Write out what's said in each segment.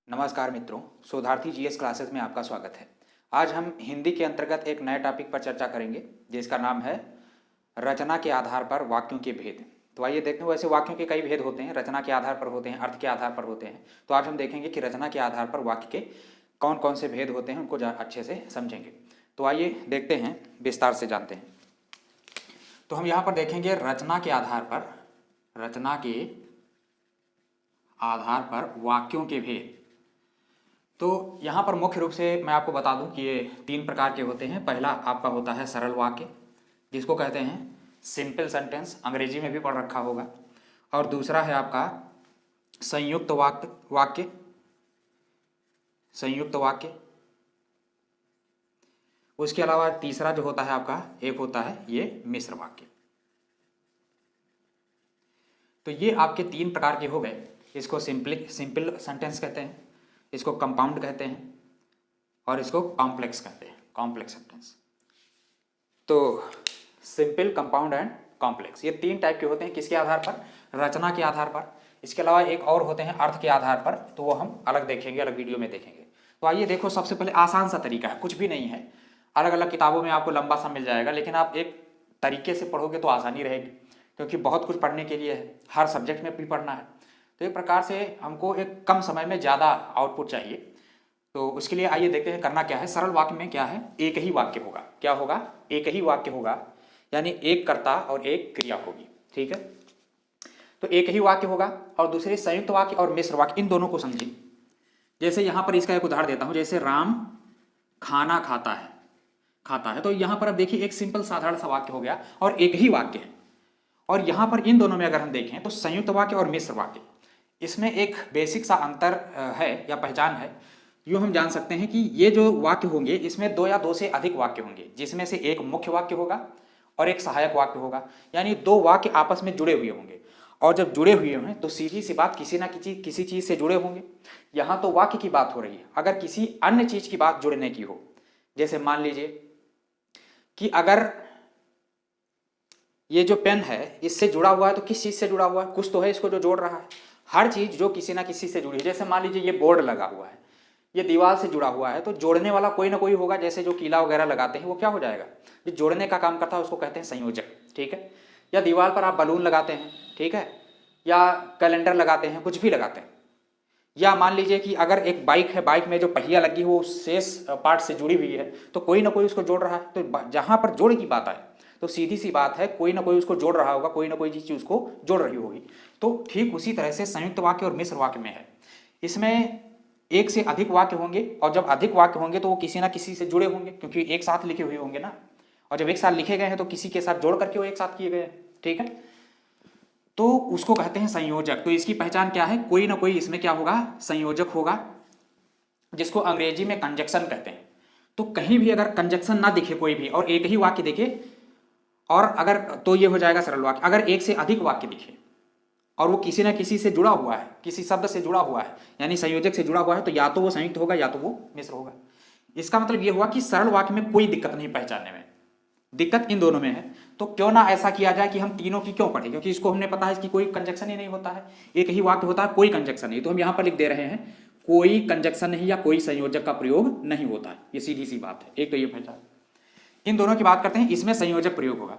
नमस्कार मित्रों, शोधार्थी जीएस क्लासेस में आपका स्वागत है। आज हम हिंदी के अंतर्गत एक नए टॉपिक पर चर्चा करेंगे जिसका नाम है रचना के आधार पर वाक्यों के भेद। तो आइए देखते हैं, वैसे वाक्यों के कई भेद होते हैं, रचना के आधार पर होते हैं, अर्थ के आधार पर होते हैं। तो आज हम देखेंगे कि रचना के आधार पर वाक्य के कौन कौन से भेद होते हैं, उनको अच्छे से समझेंगे। तो आइए देखते हैं, विस्तार से जानते हैं। तो हम यहाँ पर देखेंगे रचना के आधार पर वाक्यों के भेद। तो यहाँ पर मुख्य रूप से मैं आपको बता दूं कि ये तीन प्रकार के होते हैं। पहला आपका होता है सरल वाक्य, जिसको कहते हैं सिंपल सेंटेंस, अंग्रेजी में भी पढ़ रखा होगा। और दूसरा है आपका संयुक्त वाक्य। उसके अलावा तीसरा जो होता है आपका, एक होता है ये मिश्र वाक्य। तो ये आपके तीन प्रकार के हो गए। इसको सिंपल सेंटेंस कहते हैं, इसको कंपाउंड कहते हैं और इसको कॉम्प्लेक्स कहते हैं, कॉम्प्लेक्स सेंटेंस। तो सिंपल, कंपाउंड एंड कॉम्प्लेक्स, ये तीन टाइप के होते हैं। किसके आधार पर? रचना के आधार पर। इसके अलावा एक और होते हैं अर्थ के आधार पर, तो वो हम अलग देखेंगे, अलग वीडियो में देखेंगे। तो आइए देखो, सबसे पहले आसान सा तरीका है, कुछ भी नहीं है, अलग अलग किताबों में आपको लंबा सा मिल जाएगा, लेकिन आप एक तरीके से पढ़ोगे तो आसानी रहेगी, क्योंकि बहुत कुछ पढ़ने के लिए है, हर सब्जेक्ट में भी पढ़ना है। तो एक प्रकार से हमको एक कम समय में ज़्यादा आउटपुट चाहिए। तो उसके लिए आइए देखते हैं करना क्या है। सरल वाक्य में क्या है, एक ही वाक्य होगा। क्या होगा? एक ही वाक्य होगा, यानी एक कर्ता और एक क्रिया होगी। ठीक है, तो एक ही वाक्य होगा। और दूसरे संयुक्त वाक्य और मिश्र वाक्य, इन दोनों को समझिए। जैसे यहाँ पर इसका एक उदाहरण देता हूँ, जैसे राम खाना खाता है। तो यहाँ पर अब देखिए, एक सिंपल साधारण सा वाक्य हो गया और एक ही वाक्य है। और यहाँ पर इन दोनों में अगर हम देखें तो संयुक्त वाक्य और मिश्र वाक्य, इसमें एक बेसिक सा अंतर है या पहचान है। यूँ हम जान सकते हैं कि ये जो वाक्य होंगे, इसमें दो या दो से अधिक वाक्य होंगे, जिसमें से एक मुख्य वाक्य होगा और एक सहायक वाक्य होगा, यानी दो वाक्य आपस में जुड़े हुए होंगे। और जब जुड़े हुए हैं तो सीधी सी बात, किसी ना किसी चीज़ से जुड़े होंगे। यहाँ तो वाक्य की बात हो रही है, अगर किसी अन्य चीज़ की बात जुड़ने की हो, जैसे मान लीजिए कि अगर ये जो पेन है इससे जुड़ा हुआ है, तो किस चीज़ से जुड़ा हुआ है? कुछ तो है इसको जो जोड़ रहा है। हर चीज़ जो किसी ना किसी से जुड़ी है, जैसे मान लीजिए ये बोर्ड लगा हुआ है, ये दीवार से जुड़ा हुआ है, तो जोड़ने वाला कोई ना कोई होगा। जैसे जो कीला वगैरह लगाते हैं, वो क्या हो जाएगा? जो जोड़ने का काम करता है उसको कहते हैं संयोजक। ठीक है, या दीवार पर आप बलून लगाते हैं, ठीक है, या कैलेंडर लगाते हैं, कुछ भी लगाते हैं। या मान लीजिए कि अगर एक बाइक है, बाइक में जो पहिया लगी है वो शेष पार्ट से जुड़ी हुई है, तो कोई ना कोई उसको जोड़ रहा है। तो जहाँ पर जोड़ की बात आए तो सीधी सी बात है, कोई ना कोई उसको जोड़ रहा होगा, कोई ना कोई चीज़ उसको जोड़ रही होगी। तो ठीक उसी तरह से संयुक्त वाक्य और मिश्र वाक्य में है, इसमें एक से अधिक वाक्य होंगे, और जब अधिक वाक्य होंगे तो वो किसी ना किसी से जुड़े होंगे, क्योंकि एक साथ लिखे हुए होंगे ना। और जब एक साथ लिखे गए हैं तो किसी के साथ जोड़ करके वो एक साथ किए गए हैं। ठीक है, तो उसको कहते हैं संयोजक। तो इसकी पहचान क्या है? कोई ना कोई इसमें क्या होगा? संयोजक होगा, जिसको अंग्रेजी में कंजक्शन कहते हैं। तो कहीं भी अगर कंजक्शन ना दिखे कोई भी, और एक ही वाक्य दिखे, और अगर, तो ये हो जाएगा सरल वाक्य। अगर एक से अधिक वाक्य दिखे और वो किसी न किसी से जुड़ा हुआ है, किसी शब्द से जुड़ा हुआ है, यानी संयोजक से जुड़ा हुआ है, तो या तो वो संयुक्त होगा या तो वो मिश्र होगा। इसका मतलब ये हुआ कि सरल वाक्य में कोई दिक्कत नहीं पहचानने में, दिक्कत इन दोनों में है। तो क्यों ना ऐसा किया जाए कि हम तीनों की क्यों पढ़े, क्योंकि इसको हमने पता है इसकी कोई कंजक्शन ही नहीं होता है, एक ही वाक्य होता है, कोई कंजक्शन नहीं। तो हम यहाँ पर लिख दे रहे हैं कोई कंजक्शन नहीं या कोई संयोजक का प्रयोग नहीं होता है। ये सीधी सी बात है, एक तो ये पहचान। इन दोनों की बात करते हैं, इसमें संयोजक प्रयोग होगा।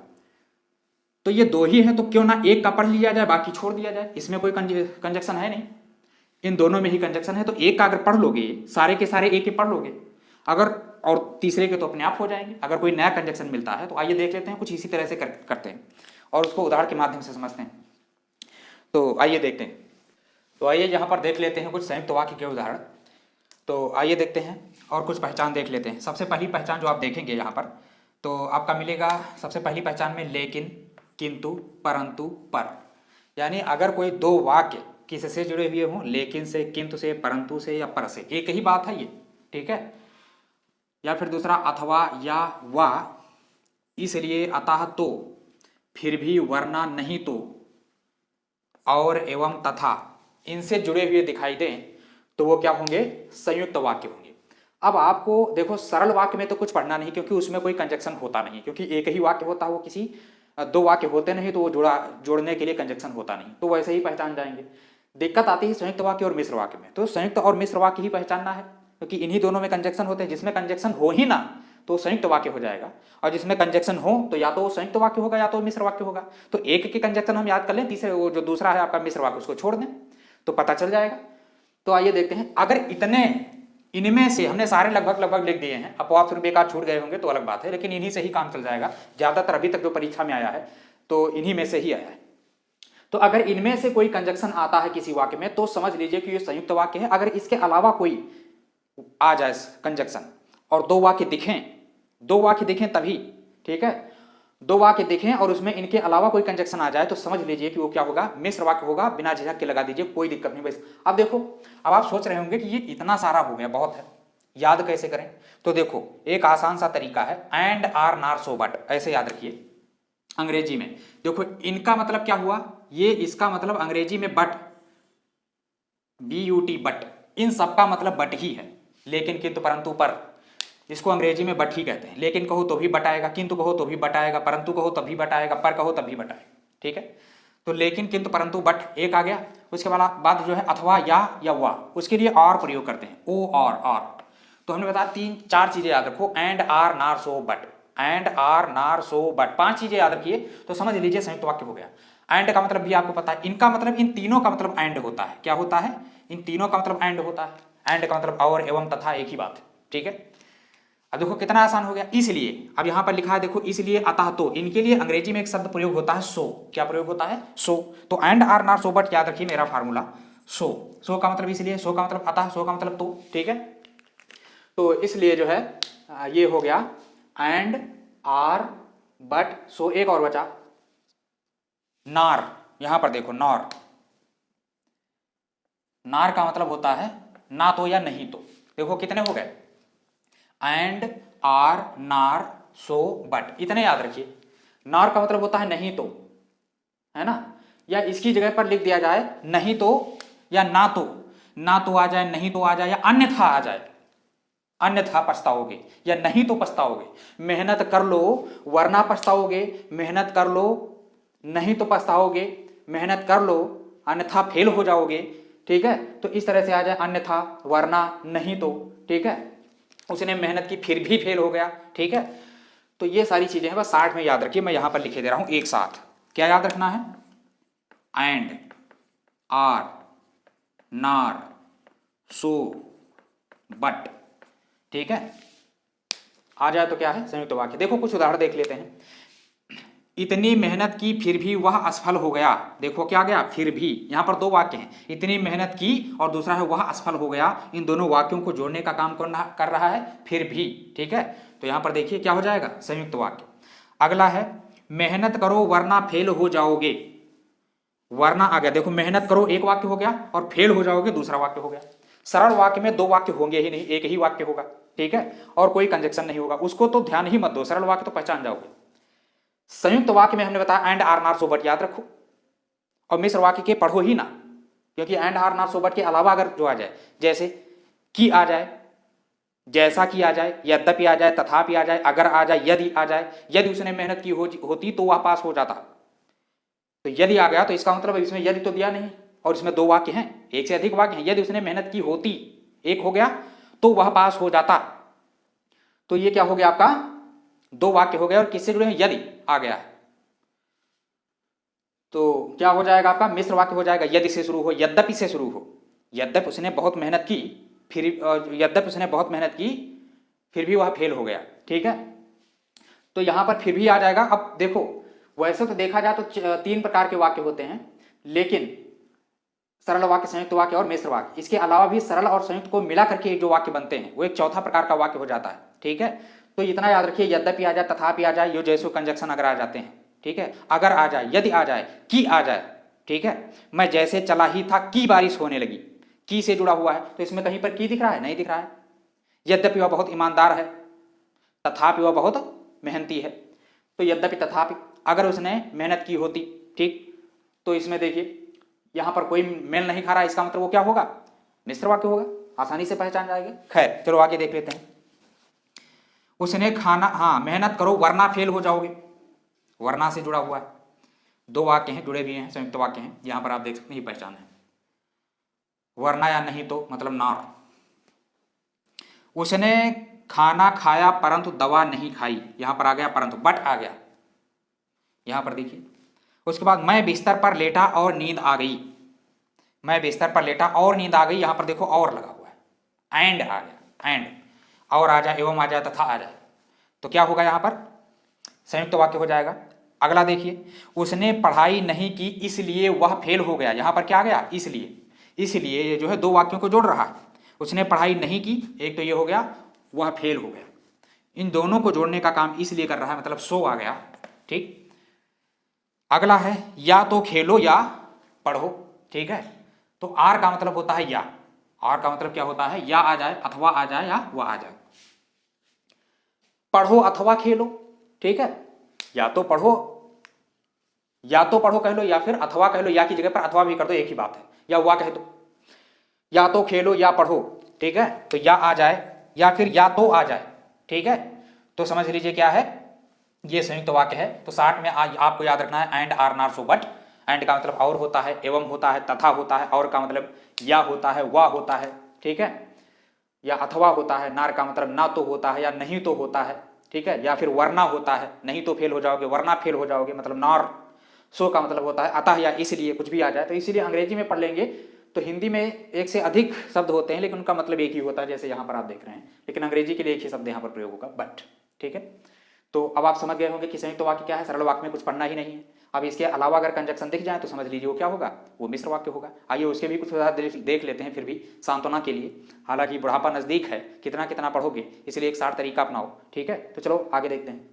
तो ये दो ही है, तो क्यों ना एक का पढ़ लिया जाए, बाकी छोड़ दिया जाए, इसमें कोई कंजक्शन है नहीं, इन दोनों में ही कंजक्शन है। तो एक का अगर पढ़ लोगे, सारे के सारे एक ही पढ़ लोगे, अगर, और तीसरे के तो अपने आप हो जाएंगे अगर कोई नया कंजक्शन मिलता है। तो आइए देख लेते हैं, कुछ इसी तरह से करते हैं और उसको उदाहरण के माध्यम से समझते हैं। तो आइए देखते हैं। तो आइए यहाँ पर देख लेते हैं कुछ संयुक्त वाक्य के उदाहरण। तो आइए देखते हैं और कुछ पहचान देख लेते हैं। सबसे पहली पहचान जो आप देखेंगे यहाँ पर, तो आपका मिलेगा सबसे पहली पहचान में लेकिन, किंतु, परंतु, पर। यानी अगर कोई दो वाक्य किससे जुड़े हुए हों, लेकिन से, किंतु से, परंतु से या पर से, एक ही बात है ये। ठीक है, या फिर दूसरा अथवा या वा, इसलिए, अतः, तो, फिर भी, वरना, नहीं तो, और, एवं, तथा, इनसे जुड़े हुए दिखाई दें तो वो क्या होंगे? संयुक्त वाक्य होंगे। अब आपको देखो, सरल वाक्य में तो कुछ पढ़ना नहीं, क्योंकि उसमें कोई कंजक्शन होता नहीं, क्योंकि एक ही वाक्य होता है, वो किसी दो वाक्य होते नहीं, तो वो जोड़ने के लिए कंजक्शन होता नहीं, तो वैसे ही पहचान जाएंगे। दिक्कत आती है संयुक्त वाक्य और मिश्र वाक्य में। तो संयुक्त और मिश्र वाक्य ही पहचानना है, क्योंकि इन्हीं दोनों में कंजक्शन होते हैं। जिसमें कंजक्शन हो ही ना तो संयुक्त वाक्य हो जाएगा, और जिसमें कंजक्शन हो तो या तो संयुक्त वाक्य होगा या तो मिश्र वाक्य होगा। तो एक के कंजक्शन हम याद कर लें, तीसरे वो जो दूसरा है आपका मिश्र वाक्य उसको छोड़ दें तो पता चल जाएगा। तो आइए देखते हैं, अगर इनमें से हमने सारे लगभग लिख दिए हैं, अपवाद स्वरूप एक आध छूट गए होंगे तो अलग बात है, लेकिन इन्हीं से ही काम चल जाएगा। ज्यादातर अभी तक जो परीक्षा में आया है तो इन्हीं में से ही आया है। तो अगर इनमें से कोई कंजक्शन आता है किसी वाक्य में तो समझ लीजिए कि ये संयुक्त वाक्य है। अगर इसके अलावा कोई आ जाए कंजक्शन और दो वाक्य दिखें तभी, ठीक है, दो वाक्य दिखें और उसमें इनके अलावा कोई कंजक्शन आ जाए तो समझ लीजिए कि वो क्या होगा, मिश्र वाक्य होगा। बिना झिझक के लगा दीजिए, कोई दिक्कत नहीं। बस अब देखो, अब आप सोच रहे होंगे कि ये इतना सारा हो गया, बहुत है, याद कैसे करें? तो देखो, एक आसान सा तरीका है, एंड आर नार सो बट, ऐसे याद रखिए। अंग्रेजी में देखो, इनका मतलब क्या हुआ, ये इसका मतलब अंग्रेजी में बट, BUT बट, इन सबका मतलब बट ही है। लेकिन किंतु परंतु पर, इसको अंग्रेजी में बट ही कहते हैं। लेकिन कहो तो भी बट आएगा, किंतु कहो तो भी बट आएगा, परंतु कहो तभी बट आएगा, पर कहो तभी बट आएगा, ठीक है। तो लेकिन किंतु परंतु बट एक आ गया। उसके बाद जो है अथवा या वा, उसके लिए और प्रयोग करते हैं, ओ और। तो हमने बताया 3-4 चीजें याद रखो, एंड आर नार सो बट, एंड आर नार सो बट, 5 चीजें याद रखिए तो समझ लीजिए संयुक्त वाक्य हो गया। एंड का मतलब भी आपको पता है, इनका मतलब, इन तीनों का मतलब एंड होता है। क्या होता है? इन तीनों का मतलब एंड होता है। एंड का मतलब और, एवं, तथा, एक ही बात है, ठीक है। अब देखो कितना आसान हो गया। इसलिए अब यहां पर लिखा है, देखो, इसलिए, अतः, तो, इनके लिए अंग्रेजी में एक शब्द प्रयोग होता है सो। क्या प्रयोग होता है? सो। तो एंड आर नार सो बट याद रखिए मेरा फार्मूला, सो का मतलब इसलिए, सो का मतलब अतः, सो का मतलब तो, ठीक है। तो इसलिए जो है ये हो गया एंड आर बट सो। एक और बचा नार। यहां पर देखो, नार का मतलब होता है ना तो या नहीं तो। देखो कितने हो गए, एंड आर नार सो बट, इतने याद रखिए। नार का मतलब होता है नहीं तो, है ना, या इसकी जगह पर लिख दिया जाए नहीं तो या ना तो आ जाए, नहीं तो आ जाए, या अन्यथा आ जाए, अन्यथा पछताओगे या नहीं तो पछताओगे। मेहनत कर लो वरना पछताओगे, मेहनत कर लो नहीं तो पछताओगे, मेहनत कर लो अन्यथा फेल हो जाओगे, ठीक है। तो इस तरह से आ जाए, अन्यथा, वरना, नहीं तो, ठीक है। उसने मेहनत की फिर भी फेल हो गया, ठीक है। तो ये सारी चीजें हैं, बस 60 में याद रखिए, मैं यहां पर लिखे दे रहा हूं एक साथ। क्या याद रखना है? एंड आर नार सो बट, ठीक है। आ जाए तो क्या है, संयुक्त वाक्य। देखो कुछ उदाहरण देख लेते हैं। इतनी मेहनत की फिर भी वह असफल हो गया। देखो क्या गया, फिर भी। यहां पर दो वाक्य हैं, इतनी मेहनत की और दूसरा है वह असफल हो गया। इन दोनों वाक्यों को जोड़ने का काम कर रहा है फिर भी, ठीक है। तो यहां पर देखिए क्या हो जाएगा, संयुक्त वाक्य। अगला है, मेहनत करो वरना फेल हो जाओगे। वरना आ गया, देखो, मेहनत करो एक वाक्य हो गया और फेल हो जाओगे दूसरा वाक्य हो गया। सरल वाक्य में दो वाक्य होंगे ही नहीं, एक ही वाक्य होगा, ठीक है, और कोई कंजक्शन नहीं होगा। उसको तो ध्यान ही मत दो, सरल वाक्य तो पहचान जाओगे। संयुक्त वाक्य में हमने बताया एंड आर नार सो बट याद रखो, और मिश्र वाक्य के पढ़ो ही ना, क्योंकि एंड आर नार सो बट के अलावा अगर जो आ जाए, जैसे कि आ जाए, जैसा कि आ जाए, यद्यपि आ जाए, तथापि आ जाए, अगर आ जाए, यदि आ जाए, यदि उसने मेहनत की होती तो वह पास हो जाता। तो यदि आ गया तो इसका मतलब इसमें यदि तो दिया नहीं, और इसमें दो वाक्य हैं, एक से अधिक वाक्य हैं। यदि उसने मेहनत की होती, एक हो गया, तो वह पास हो जाता। तो ये क्या हो गया आपका, दो वाक्य हो गए, और किससे जुड़े हैं, यदि आ गया है तो क्या हो जाएगा आपका, मिश्र वाक्य हो जाएगा। यदि से शुरू हो, यद्यपि से शुरू हो, यद्यपि उसने बहुत मेहनत की फिर, यद्यपि उसने बहुत मेहनत की फिर भी वह फेल हो गया, ठीक है। तो यहां पर फिर भी आ जाएगा। अब देखो, वैसे तो देखा जाए तो 3 प्रकार के वाक्य होते हैं, लेकिन सरल वाक्य, संयुक्त वाक्य और मिश्र वाक्य। इसके अलावा भी सरल और संयुक्त को मिला करके जो वाक्य बनते हैं वो एक चौथा प्रकार का वाक्य हो जाता है, ठीक है। तो इतना याद रखिए, यद्यपि आ जाए, तथापि आ जाए, यो जैसो कंजक्शन अगर आ जाते हैं, ठीक है, अगर आ जाए, यदि आ जाए, कि आ जाए, ठीक है। मैं जैसे चला ही था कि बारिश होने लगी, की से जुड़ा हुआ है, तो इसमें कहीं पर की दिख रहा है, नहीं दिख रहा है। यद्यपि वह बहुत ईमानदार है, तथापि वह बहुत मेहनती है। तो यद्यपि तथापि, अगर उसने मेहनत की होती, ठीक, तो इसमें देखिए यहां पर कोई मेल नहीं खा रहा, इसका मतलब वो क्या होगा, मिश्र वाक्य होगा, आसानी से पहचान जाएंगे। खैर चलो आगे देख लेते हैं। उसने खाना, हाँ, मेहनत करो वरना फेल हो जाओगे, वरना से जुड़ा हुआ है। दो वाक्य हैं, जुड़े भी हैं, संयुक्त वाक्य हैं, यहां पर आप देख सकते हैं, ये पहचान है। वरना या नहीं तो मतलब नॉट। उसने खाना खाया परंतु दवा नहीं खाई, यहां पर आ गया परंतु, बट आ गया यहां पर देखिए। उसके बाद मैं बिस्तर पर लेटा और नींद आ गई, मैं बिस्तर पर लेटा और नींद आ गई, यहां पर देखो और लगा हुआ है, एंड आ गया, एंड और आ जाए, एवं आ जाए, तथा आ जाए, तो क्या होगा यहां पर संयुक्त वाक्य हो जाएगा। अगला देखिए, उसने पढ़ाई नहीं की इसलिए वह फेल हो गया, यहां पर क्या आ गया इसलिए, इसलिए ये जो है दो वाक्यों को जोड़ रहा है। उसने पढ़ाई नहीं की, एक तो ये हो गया, वह फेल हो गया, इन दोनों को जोड़ने का काम इसलिए कर रहा है, मतलब सो आ गया, ठीक। अगला है या तो खेलो या पढ़ो, ठीक है। तो आर का मतलब होता है या, आर का मतलब क्या होता है, या आ जाए, अथवा आ जाए, या वह आ जाए। पढ़ो अथवा खेलो, ठीक है, या तो पढ़ो, या तो पढ़ो कह लो, या फिर अथवा कह लो, या की जगह पर अथवा भी कर दो, एक ही बात है, या हुआ कह दो, या तो खेलो या पढ़ो, ठीक है। तो या आ जाए या फिर या तो आ जाए, ठीक है। तो समझ लीजिए क्या है, ये संयुक्त वाक्य है। तो 60 में आपको याद रखना है and are not so but. And का मतलब और होता है, एवं होता है, तथा होता है, और का मतलब या होता है, वह होता है, ठीक है, या अथवा होता है, नार का मतलब ना तो होता है या नहीं तो होता है, ठीक है, या फिर वरना होता है, नहीं तो फेल हो जाओगे, वरना फेल हो जाओगे, मतलब नॉर। सो का मतलब होता है अतः या इसलिए, कुछ भी आ जाए। तो इसीलिए अंग्रेजी में पढ़ लेंगे तो हिंदी में एक से अधिक शब्द होते हैं लेकिन उनका मतलब एक ही होता है, जैसे यहाँ पर आप देख रहे हैं, लेकिन अंग्रेजी के लिए एक ही शब्द यहाँ पर प्रयोग होगा, बट, ठीक है। तो अब आप समझ गए होंगे कि संयुक्त वाक्य क्या है, सरल वाक्य में कुछ पढ़ना ही नहीं है। अब इसके अलावा अगर कंजक्शन दिख जाए तो समझ लीजिए वो क्या होगा, वो मिश्र वाक्य होगा। आइए उसके भी कुछ उदाहरण देख लेते हैं फिर भी सांत्वना के लिए, हालांकि बुढ़ापा नजदीक है, कितना कितना पढ़ोगे, इसलिए एक 60 तरीका अपनाओ, ठीक है। तो चलो आगे देखते हैं।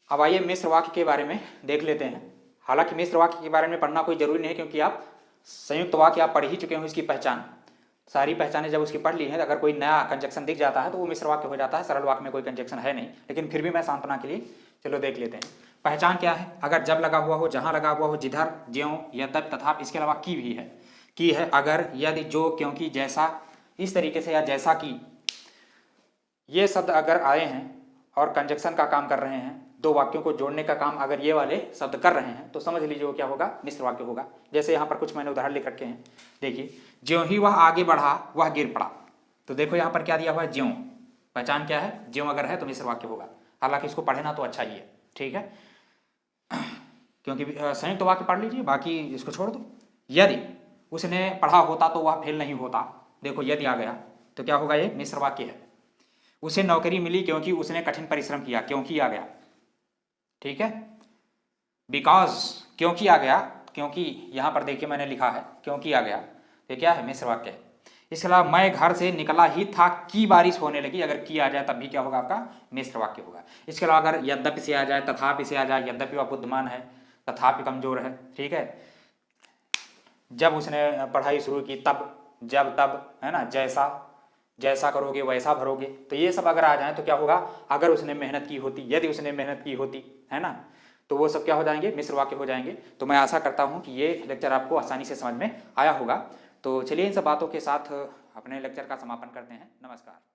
अब आइए मिश्र वाक्य के बारे में देख लेते हैं। हालांकि मिश्र वाक्य के बारे में पढ़ना कोई जरूरी नहीं है, क्योंकि आप संयुक्त वाक्य आप पढ़ ही चुके हो, इसकी पहचान सारी पहचानें जब उसकी पढ़ ली है, अगर कोई नया कंजक्शन दिख जाता है तो वो मिश्र वाक्य हो जाता है। सरल वाक्य में कोई कंजक्शन है नहीं, लेकिन फिर भी मैं सांत्वना के लिए चलो देख लेते हैं। पहचान क्या है, अगर जब लगा हुआ हो, जहां लगा हुआ हो, जिधर, ज्यों, यद्यप, तथा, इसके अलावा की भी है, की है, अगर, यदि, जो, क्योंकि, जैसा, इस तरीके से, या जैसा कि, ये शब्द अगर आए हैं और कंजक्शन का काम कर रहे हैं, दो वाक्यों को जोड़ने का काम अगर ये वाले शब्द कर रहे हैं, तो समझ लीजिए वो क्या होगा, मिश्र वाक्य होगा। जैसे यहाँ पर कुछ मैंने उदाहरण लिख रखे हैं, देखिए, ज्यों ही वह आगे बढ़ा वह गिर पड़ा। तो देखो यहाँ पर क्या दिया हुआ है, ज्यों, पहचान क्या है, ज्यों अगर है तो मिश्र वाक्य होगा। हालांकि इसको पढ़े ना तो अच्छा ही है, ठीक है, क्योंकि संयुक्त वाक्य पढ़ लीजिए, बाकी इसको छोड़ दो। यदि उसने पढ़ा होता तो वह फेल नहीं होता, देखो यदि आ गया तो क्या होगा, ये मिश्र वाक्य है। उसे नौकरी मिली क्योंकि उसने कठिन परिश्रम किया, क्योंकि आ गया, ठीक है। बिकॉज, क्योंकि आ गया, क्योंकि यहां पर देखिए मैंने लिखा है क्योंकि आ गया, तो क्या है, मिश्र वाक्य है। इसके अलावा मैं घर से निकला ही था कि बारिश होने लगी, अगर की आ जाए तब भी क्या होगा, आपका मिश्र वाक्य होगा। इसके अलावा अगर यद्यपि से आ जाए, तथापि से आ जाए, यद्यपि वह बुद्धिमान है, तथापि कमजोर है, ठीक है। जब उसने पढ़ाई शुरू की तब, जब, तब, है ना, जैसा, जैसा करोगे वैसा भरोगे, तो ये सब अगर आ जाए तो क्या होगा, अगर उसने मेहनत की होती, यदि उसने मेहनत की होती, है ना, तो वो सब क्या हो जाएंगे, मिश्र वाक्य हो जाएंगे। तो मैं आशा करता हूँ कि ये लेक्चर आपको आसानी से समझ में आया होगा। तो चलिए इन सब बातों के साथ अपने लेक्चर का समापन करते हैं। नमस्कार।